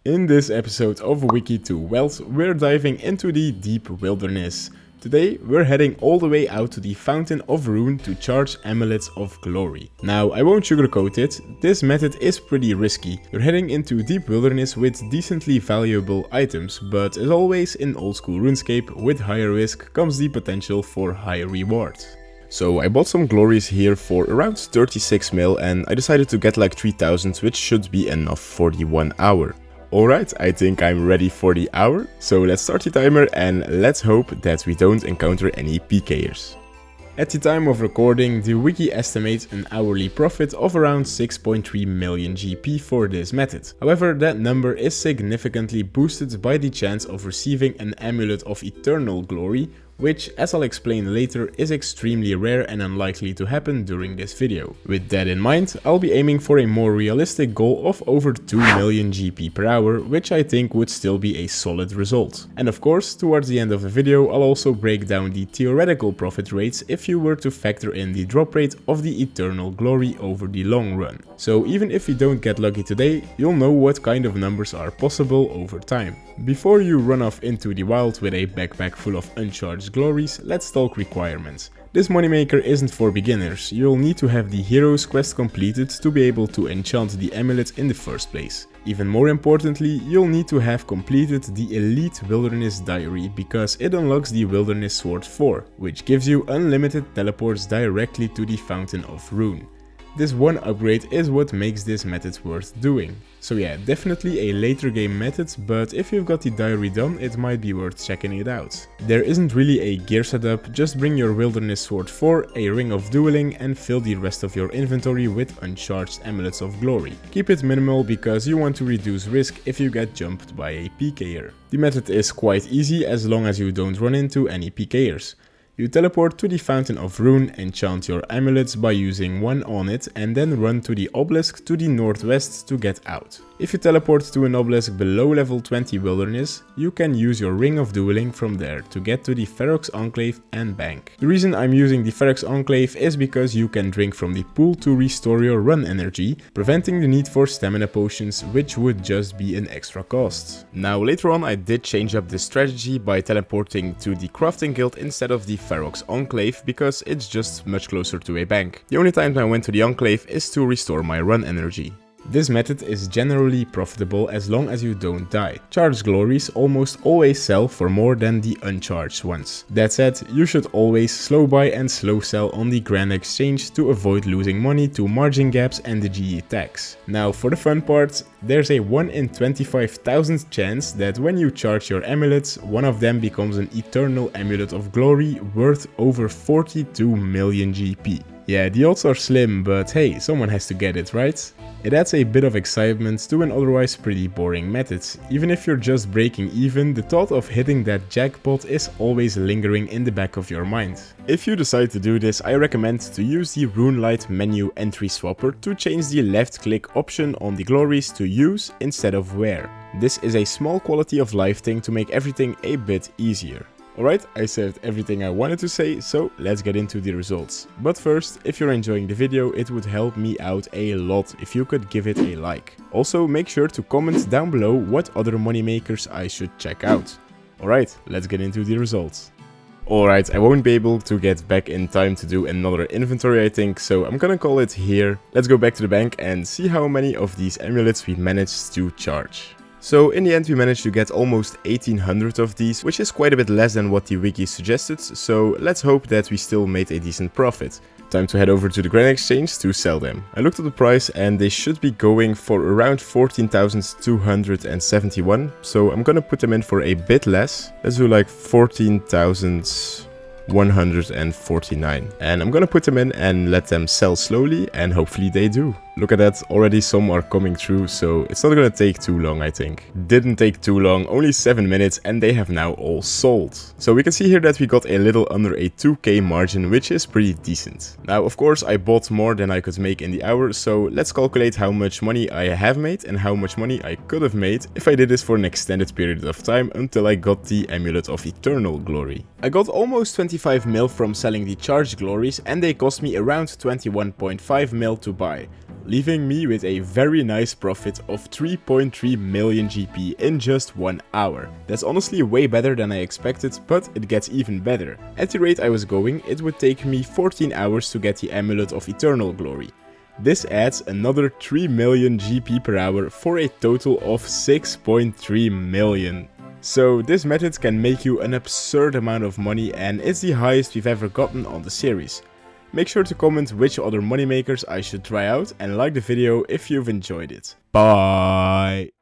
In this episode of Wiki to Wealth, we're diving into the deep wilderness. Today, we're heading all the way out to the Fountain of Rune to charge Amulets of Glory. Now, I won't sugarcoat it, this method is pretty risky. You're heading into deep wilderness with decently valuable items, but as always in Old School RuneScape, with higher risk comes the potential for higher reward. So I bought some glories here for around 36 mil and I decided to get like 3000, which should be enough for the 1 hour. Alright, I think I'm ready for the hour, so let's start the timer and let's hope that we don't encounter any PKers. At the time of recording, the wiki estimates an hourly profit of around 6.3 million GP for this method. However, that number is significantly boosted by the chance of receiving an Amulet of Eternal Glory, which, as I'll explain later, is extremely rare and unlikely to happen during this video. With that in mind, I'll be aiming for a more realistic goal of over 2 million GP per hour, which I think would still be a solid result. And of course, towards the end of the video, I'll also break down the theoretical profit rates if you were to factor in the drop rate of the Eternal Glory over the long run. So even if you don't get lucky today, you'll know what kind of numbers are possible over time. Before you run off into the wild with a backpack full of uncharged glories, let's talk requirements. This moneymaker isn't for beginners, you'll need to have the hero's quest completed to be able to enchant the amulet in the first place. Even more importantly, you'll need to have completed the Elite Wilderness Diary because it unlocks the Wilderness Sword 4, which gives you unlimited teleports directly to the Fountain of Rune. This one upgrade is what makes this method worth doing. So yeah, definitely a later game method, but if you've got the diary done, it might be worth checking it out. There isn't really a gear setup, just bring your Wilderness Sword 4, a Ring of Dueling, and fill the rest of your inventory with uncharged Amulets of Glory. Keep it minimal because you want to reduce risk if you get jumped by a PKer. The method is quite easy as long as you don't run into any PKers. You teleport to the Fountain of Rune, enchant your amulets by using one on it, and then run to the obelisk to the northwest to get out. If you teleport to an obelisk below level 20 wilderness, you can use your Ring of Dueling from there to get to the Ferox Enclave and bank. The reason I'm using the Ferox Enclave is because you can drink from the pool to restore your run energy, preventing the need for stamina potions, which would just be an extra cost. Now later on I did change up this strategy by teleporting to the Crafting Guild instead of the Ferox Enclave because it's just much closer to a bank. The only time I went to the Enclave is to restore my run energy. This method is generally profitable as long as you don't die. Charged glories almost always sell for more than the uncharged ones. That said, you should always slow buy and slow sell on the Grand Exchange to avoid losing money to margin gaps and the GE tax. Now for the fun part, there's a 1 in 25,000 chance that when you charge your amulets, one of them becomes an Eternal Amulet of Glory worth over 42 million GP. Yeah, the odds are slim, but hey, someone has to get it, right? It adds a bit of excitement to an otherwise pretty boring method. Even if you're just breaking even, the thought of hitting that jackpot is always lingering in the back of your mind. If you decide to do this, I recommend to use the RuneLite menu entry swapper to change the left click option on the glories to use instead of wear. This is a small quality of life thing to make everything a bit easier. Alright, I said everything I wanted to say, so let's get into the results. But first, if you're enjoying the video, it would help me out a lot if you could give it a like. Also, make sure to comment down below what other moneymakers I should check out. Alright, let's get into the results. Alright, I won't be able to get back in time to do another inventory I think, so I'm gonna call it here. Let's go back to the bank and see how many of these amulets we managed to charge. So in the end we managed to get almost 1800 of these, which is quite a bit less than what the wiki suggested, so let's hope that we still made a decent profit. Time to head over to the Grand Exchange to sell them. I looked at the price and they should be going for around 14,271, so I'm gonna put them in for a bit less. Let's do like 14,149. And I'm gonna put them in and let them sell slowly and hopefully they do. Look at that, already some are coming through, so it's not gonna take too long I think. Didn't take too long, only 7 minutes and they have now all sold. So we can see here that we got a little under a 2k margin, which is pretty decent. Now of course I bought more than I could make in the hour, so let's calculate how much money I have made and how much money I could have made if I did this for an extended period of time until I got the Amulet of Eternal Glory. I got almost 25 mil from selling the charged glories and they cost me around 21.5 mil to buy. leaving me with a very nice profit of 3.3 million GP in just 1 hour. That's honestly way better than I expected, but it gets even better. At the rate I was going, it would take me 14 hours to get the Amulet of Eternal Glory. This adds another 3 million GP per hour for a total of 6.3 million. So this method can make you an absurd amount of money, and it's the highest we've ever gotten on the series. Make sure to comment which other moneymakers I should try out and like the video if you've enjoyed it. Bye!